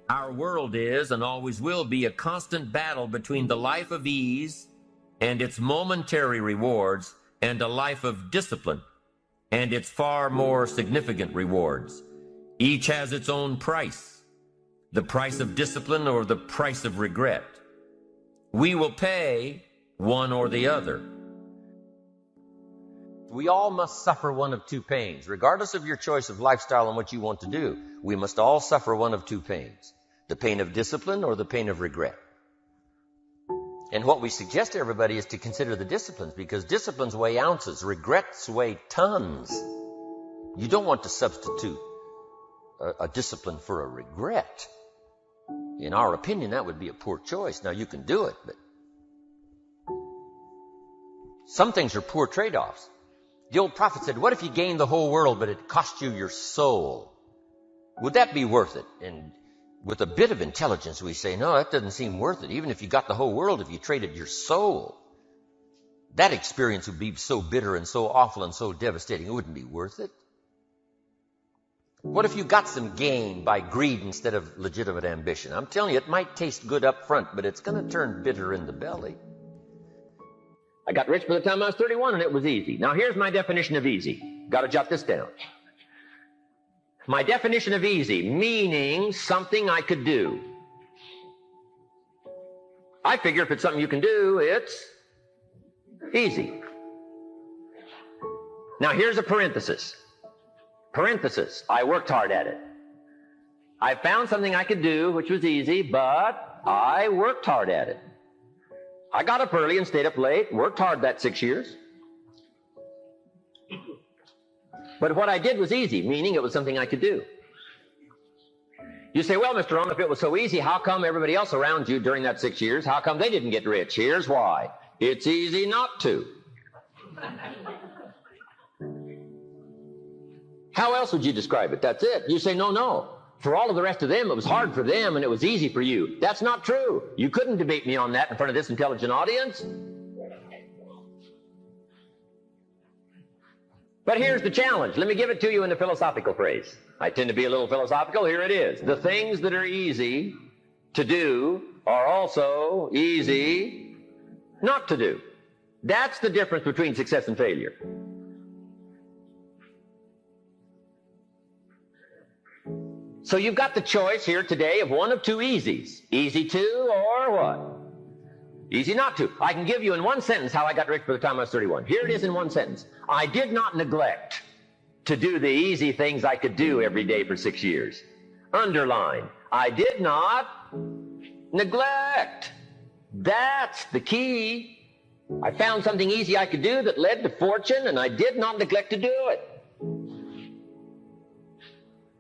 Our world is and always will be a constant battle between the life of ease and its momentary rewards and a life of discipline and its far more significant rewards. Each has its own price, the price of discipline or the price of regret. We will pay one or the other. We all must suffer one of two pains. Regardless of your choice of lifestyle and what you want to do, we must all suffer one of two pains: the pain of discipline or the pain of regret. And what we suggest to everybody is to consider the disciplines, because disciplines weigh ounces, regrets weigh tons. You don't want to substitute a discipline for a regret. In our opinion, that would be a poor choice. Now, you can do it, but some things are poor trade-offs. The old prophet said, what if you gained the whole world, but it cost you your soul? Would that be worth it? And with a bit of intelligence, we say, no, that doesn't seem worth it. Even if you got the whole world, if you traded your soul, that experience would be so bitter and so awful and so devastating, it wouldn't be worth it. What if you got some gain by greed instead of legitimate ambition? I'm telling you, it might taste good up front, but it's going to turn bitter in the belly. I got rich by the time I was 31, and it was easy. Now, here's my definition of easy. Got to jot this down. My definition of easy, meaning something I could do. I figure if it's something you can do, it's easy. Now, here's a parenthesis. Parenthesis, I worked hard at it. I found something I could do, which was easy, but I worked hard at it. I got up early and stayed up late, worked hard that 6 years. But what I did was easy, meaning it was something I could do. You say, well, Mr. Rohn, if it was so easy, how come everybody else around you during that 6 years, how come they didn't get rich? Here's why. It's easy not to. How else would you describe it? That's it. You say, no. For all of the rest of them, it was hard for them and it was easy for you. That's not true. You couldn't debate me on that in front of this intelligent audience. But here's the challenge. Let me give it to you in a philosophical phrase. I tend to be a little philosophical. Here it is. The things that are easy to do are also easy not to do. That's the difference between success and failure. So you've got the choice here today of one of two easies. Easy to or what? Easy not to. I can give you in one sentence how I got rich by the time I was 31. Here it is in one sentence. I did not neglect to do the easy things I could do every day for 6 years. Underline. I did not neglect. That's the key. I found something easy I could do that led to fortune, and I did not neglect to do it.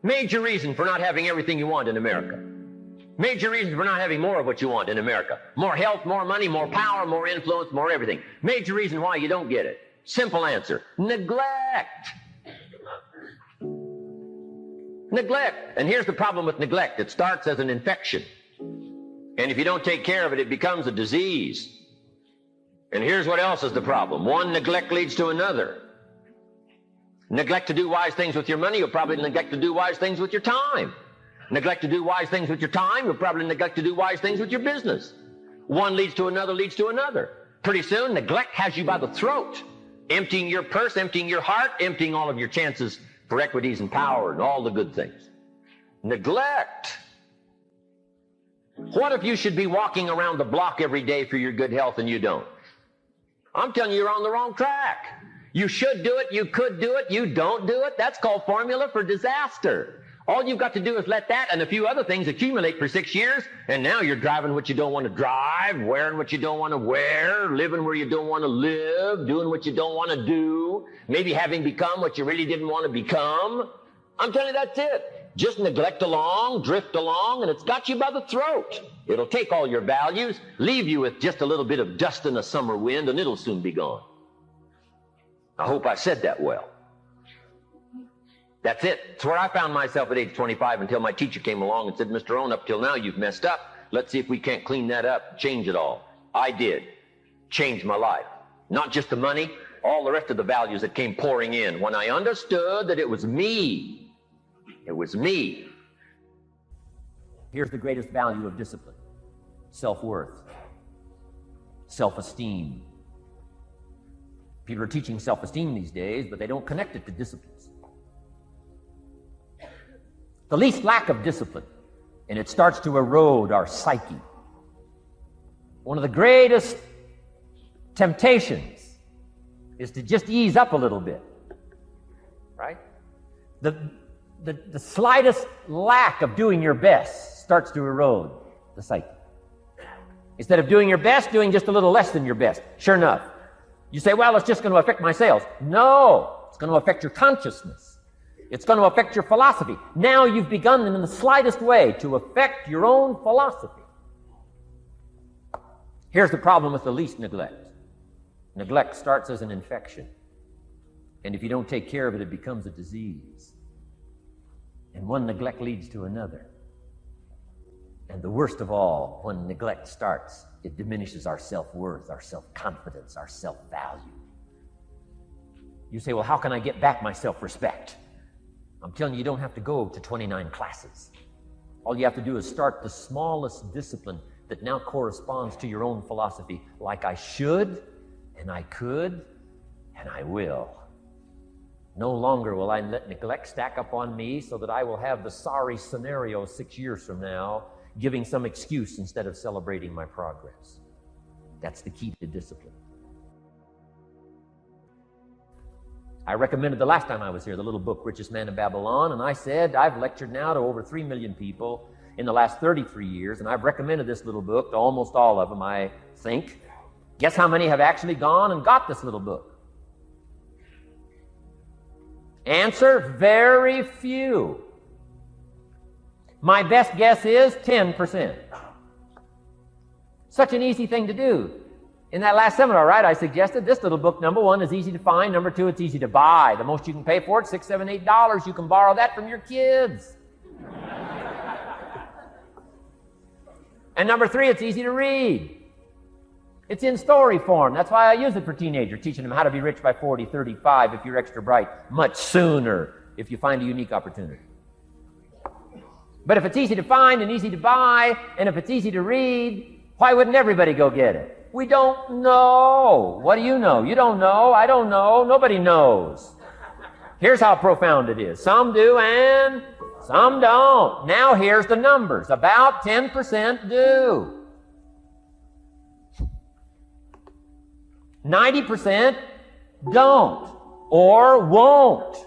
Major reason for not having everything you want in America. Major reason for not having more of what you want in America. More health, more money, more power, more influence, more everything. Major reason why you don't get it. Simple answer. Neglect. Neglect. And here's the problem with neglect. It starts as an infection. And if you don't take care of it, it becomes a disease. And here's what else is the problem. One neglect leads to another. Neglect to do wise things with your money, you'll probably neglect to do wise things with your time. Neglect to do wise things with your time, you'll probably neglect to do wise things with your business. One leads to another, leads to another. Pretty soon, neglect has you by the throat, emptying your purse, emptying your heart, emptying all of your chances for equities and power and all the good things. Neglect. What if you should be walking around the block every day for your good health and you don't? I'm telling you, you're on the wrong track. You should do it, you could do it, you don't do it. That's called formula for disaster. All you've got to do is let that and a few other things accumulate for 6 years, and now you're driving what you don't want to drive, wearing what you don't want to wear, living where you don't want to live, doing what you don't want to do, maybe having become what you really didn't want to become. I'm telling you, that's it. Just neglect along, drift along, and it's got you by the throat. It'll take all your values, leave you with just a little bit of dust in a summer wind, and it'll soon be gone. I hope I said that well. That's it. It's where I found myself at age 25 until my teacher came along and said, Mr. Rohn, up till now you've messed up. Let's see if we can't clean that up, change it all. I did. Changed my life. Not just the money, all the rest of the values that came pouring in. When I understood that it was me. It was me. Here's the greatest value of discipline: self-worth, self-esteem. People are teaching self-esteem these days, but they don't connect it to disciplines. The least lack of discipline, and it starts to erode our psyche. One of the greatest temptations is to just ease up a little bit, right? The slightest lack of doing your best starts to erode the psyche. Instead of doing your best, doing just a little less than your best. Sure enough, you say, well, it's just going to affect my sales. No, it's going to affect your consciousness. It's going to affect your philosophy. Now you've begun in the slightest way to affect your own philosophy. Here's the problem with the least neglect. Neglect starts as an infection. And if you don't take care of it, it becomes a disease. And one neglect leads to another. And the worst of all, when neglect starts, it diminishes our self-worth, our self-confidence, our self-value. You say, well, how can I get back my self-respect? I'm telling you, you don't have to go to 29 classes. All you have to do is start the smallest discipline that now corresponds to your own philosophy, like I should, and I could, and I will. No longer will I let neglect stack up on me so that I will have the sorry scenario 6 years from now, giving some excuse instead of celebrating my progress. That's the key to discipline. I recommended the last time I was here the little book, Richest Man in Babylon, and I said I've lectured now to over 3 million people in the last 33 years, and I've recommended this little book to almost all of them, I think. Guess how many have actually gone and got this little book? Answer, very few. My best guess is 10%. Such an easy thing to do. In that last seminar, right, I suggested this little book, number one, is easy to find. Number two, it's easy to buy. The most you can pay for it, $6, $7, $8. You can borrow that from your kids. And number three, it's easy to read. It's in story form. That's why I use it for teenagers, teaching them how to be rich by 40, 35 if you're extra bright, much sooner if you find a unique opportunity. But if it's easy to find and easy to buy, and if it's easy to read, why wouldn't everybody go get it? We don't know. What do you know? You don't know. I don't know. Nobody knows. Here's how profound it is. Some do and some don't. Now here's the numbers. About 10% do. 90% don't or won't.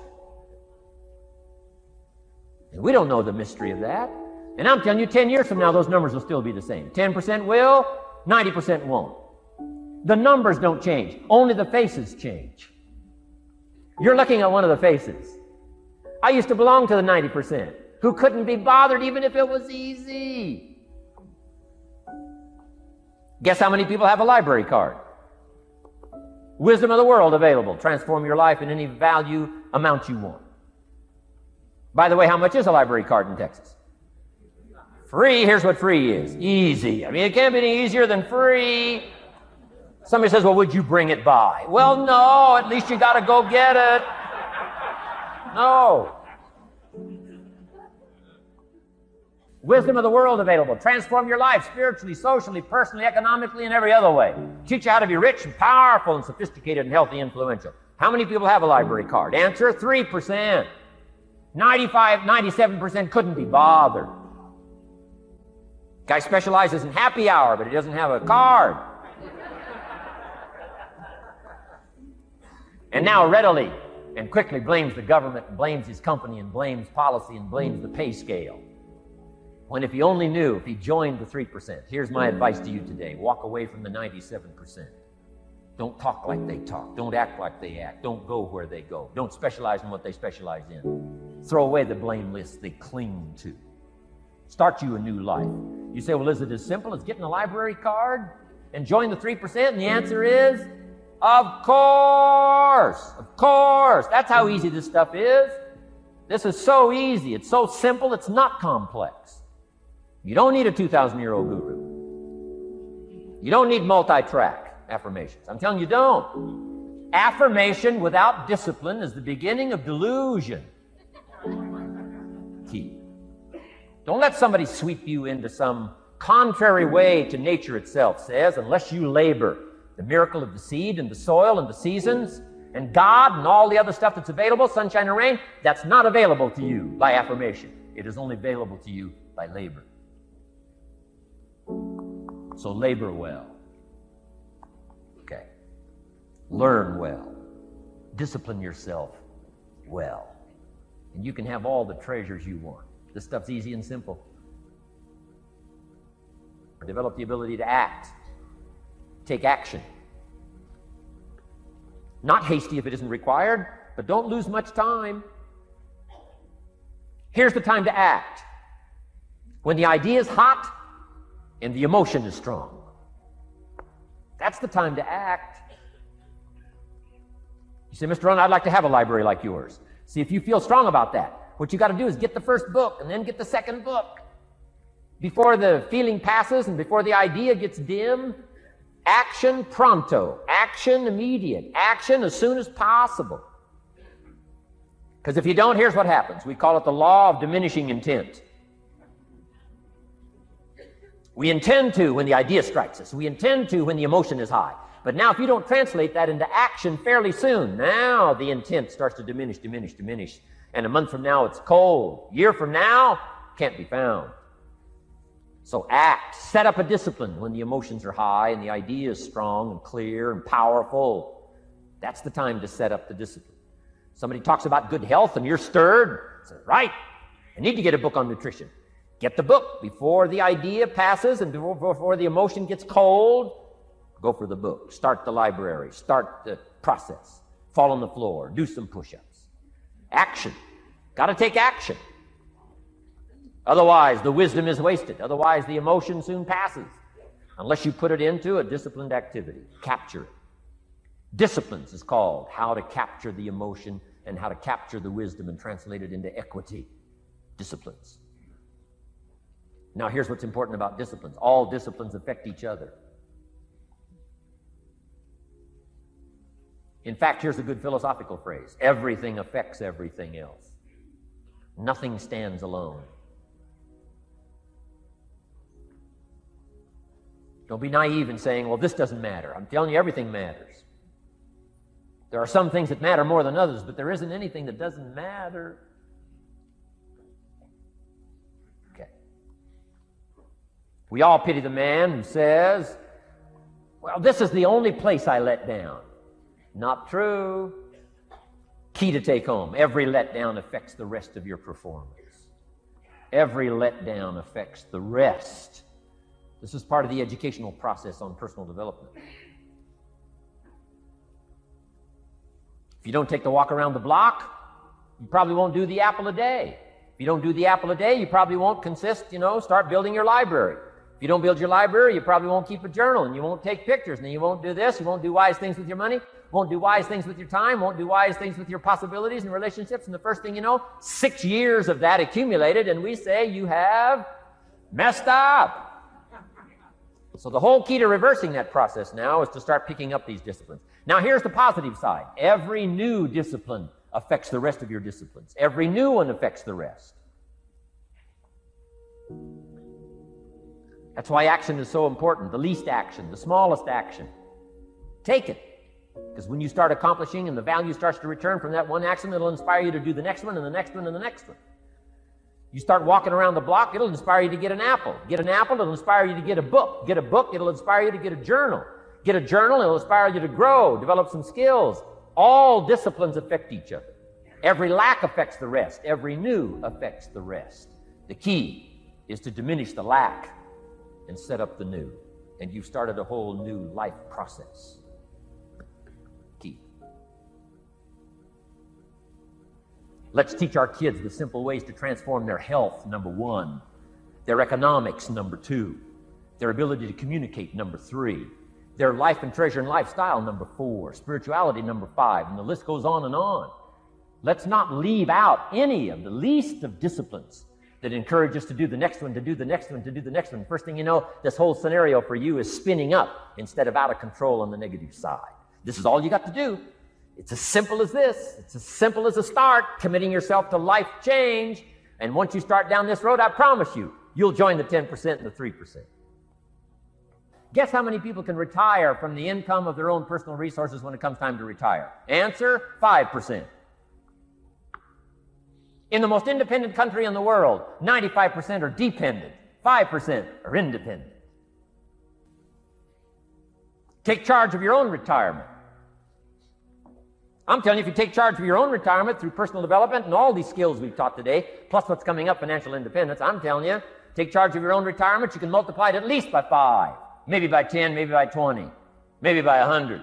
And we don't know the mystery of that. And I'm telling you, 10 years from now, those numbers will still be the same. 10% will, 90% won't. The numbers don't change. Only the faces change. You're looking at one of the faces. I used to belong to the 90% who couldn't be bothered even if it was easy. Guess how many people have a library card? Wisdom of the world available. Transform your life in any value amount you want. By the way, how much is a library card in Texas? Free. Here's what free is. Easy. I mean, it can't be any easier than free. Somebody says, well, would you bring it by? Well, no. At least you got to go get it. No. Wisdom of the world available. Transform your life spiritually, socially, personally, economically, and every other way. Teach you how to be rich and powerful and sophisticated and healthy, influential. How many people have a library card? Answer, 3%. 95, 97% couldn't be bothered. Guy specializes in happy hour, but he doesn't have a card. And now readily and quickly blames the government and blames his company and blames policy and blames the pay scale. When if he only knew, if he joined the 3%, here's my advice to you today. Walk away from the 97%. Don't talk like they talk. Don't act like they act. Don't go where they go. Don't specialize in what they specialize in. Throw away the blame list they cling to. Start you a new life. You say, well, is it as simple as getting a library card and join the 3%? And the answer is, of course. Of course. That's how easy this stuff is. This is so easy. It's so simple. It's not complex. You don't need a 2,000-year-old guru. You don't need multi-track affirmations. I'm telling you, don't. Affirmation without discipline is the beginning of delusion. Key. Don't let somebody sweep you into some contrary way to nature itself says, unless you labor. The miracle of the seed and the soil and the seasons and God and all the other stuff that's available, sunshine and rain, that's not available to you by affirmation. It is only available to you by labor. So labor well. Okay. Learn well. Discipline yourself well. And you can have all the treasures you want. This stuff's easy and simple. Develop the ability to act. Take action. Not hasty if it isn't required, but don't lose much time. Here's the time to act. When the idea is hot and the emotion is strong. That's the time to act. You say, Mr. Rohn, I'd like to have a library like yours. See, if you feel strong about that, what you got to do is get the first book and then get the second book. Before the feeling passes and before the idea gets dim, action pronto, action immediate, action as soon as possible. Because if you don't, here's what happens. We call it the law of diminishing intent. We intend to when the idea strikes us. We intend to when the emotion is high. But now if you don't translate that into action fairly soon, now the intent starts to diminish. And a month from now, it's cold. A year from now, can't be found. So act. Set up a discipline when the emotions are high and the idea is strong and clear and powerful. That's the time to set up the discipline. Somebody talks about good health and you're stirred. Say, right, I need to get a book on nutrition. Get the book before the idea passes and before the emotion gets cold. Go for the book. Start the library. Start the process. Fall on the floor. Do some push-ups. Action. Got to take action. Otherwise, the wisdom is wasted. Otherwise, the emotion soon passes. Unless you put it into a disciplined activity. Capture it. Disciplines is called how to capture the emotion and how to capture the wisdom and translate it into equity. Disciplines. Now, here's what's important about disciplines. All disciplines affect each other. In fact, here's a good philosophical phrase. Everything affects everything else. Nothing stands alone. Don't be naive in saying, well, this doesn't matter. I'm telling you, everything matters. There are some things that matter more than others, but there isn't anything that doesn't matter. Okay. We all pity the man who says, well, this is the only place I let down. Not true. Key to take home. Every letdown affects the rest of your performance. Every letdown affects the rest. This is part of the educational process on personal development. If you don't take the walk around the block, you probably won't do the apple a day. If you don't do the apple a day, you probably won't start building your library. If you don't build your library, you probably won't keep a journal, and you won't take pictures, and you won't do this, you won't do wise things with your money, won't do wise things with your time, won't do wise things with your possibilities and relationships, and the first thing you know, 6 years of that accumulated, and we say you have messed up. So the whole key to reversing that process now is to start picking up these disciplines. Now here's the positive side. Every new discipline affects the rest of your disciplines. Every new one affects the rest. That's why action is so important. The least action, the smallest action. Take it. Because when you start accomplishing and the value starts to return from that one action, it'll inspire you to do the next one and the next one and the next one. You start walking around the block, it'll inspire you to get an apple. Get an apple, it'll inspire you to get a book. Get a book, it'll inspire you to get a journal. Get a journal, it'll inspire you to grow, develop some skills. All disciplines affect each other. Every lack affects the rest. Every new affects the rest. The key is to diminish the lack and set up the new. And you've started a whole new life process. Key. Let's teach our kids the simple ways to transform their health, number 1. Their economics, number 2. Their ability to communicate, number 3. Their life and treasure and lifestyle, number 4. Spirituality, number 5. And the list goes on and on. Let's not leave out any of the least of disciplines that encourage us to do the next one, to do the next one, to do the next one. First thing you know, this whole scenario for you is spinning up instead of out of control on the negative side. This is all you got to do. It's as simple as this. It's as simple as a start, committing yourself to life change, And once you start down this road, I promise you, you'll join the 10% and the 3%. Guess how many people can retire from the income of their own personal resources when it comes time to retire? Answer, 5%. In the most independent country in the world, 95% are dependent, 5% are independent. Take charge of your own retirement. I'm telling you, if you take charge of your own retirement through personal development and all these skills we've taught today, plus what's coming up, financial independence, I'm telling you, take charge of your own retirement, you can multiply it at least by 5, maybe by 10, maybe by 20, maybe by 100.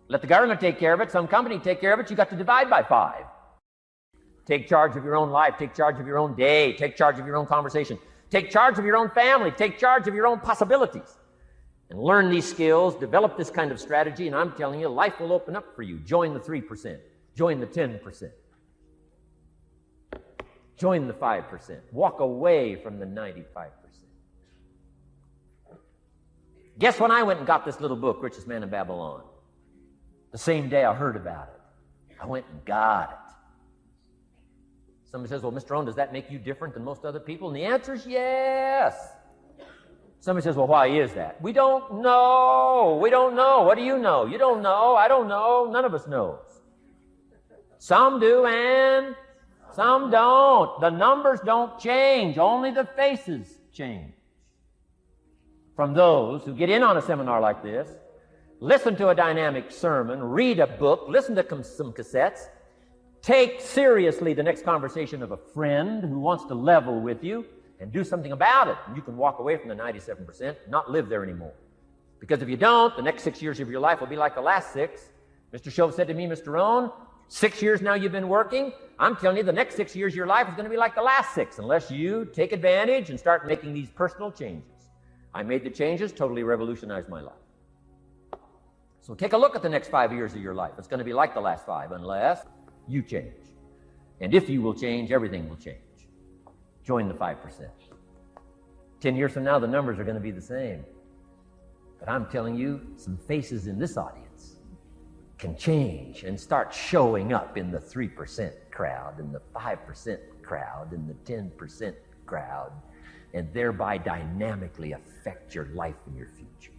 Let the government take care of it, some company take care of it, you got to divide by 5. Take charge of your own life, take charge of your own day, take charge of your own conversation, take charge of your own family, take charge of your own possibilities. And learn these skills, develop this kind of strategy, and I'm telling you, life will open up for you. Join the 3%. Join the 10%. Join the 5%. Walk away from the 95%. Guess when I went and got this little book, Richest Man in Babylon? The same day I heard about it. I went and got it. Somebody says, well, Mr. Rohn, does that make you different than most other people? And the answer is yes. Somebody says, well, why is that? We don't know. We don't know. What do you know? You don't know. I don't know. None of us knows. Some do and some don't. The numbers don't change. Only the faces change. From those who get in on a seminar like this, listen to a dynamic sermon, read a book, listen to some cassettes, take seriously the next conversation of a friend who wants to level with you, and do something about it. And you can walk away from the 97%, not live there anymore. Because if you don't, the next 6 years of your life will be like the last 6. Mr. Shove said to me, Mr. Rohn, 6 years now you've been working. I'm telling you, the next 6 years of your life is going to be like the last 6, unless you take advantage and start making these personal changes. I made the changes, totally revolutionized my life. So take a look at the next 5 years of your life. It's going to be like the last 5, unless you change. And if you will change, everything will change. Join the 5%. 10 years from now, the numbers are going to be the same. But I'm telling you, some faces in this audience can change and start showing up in the 3% crowd, in the 5% crowd, in the 10% crowd, and thereby dynamically affect your life and your future.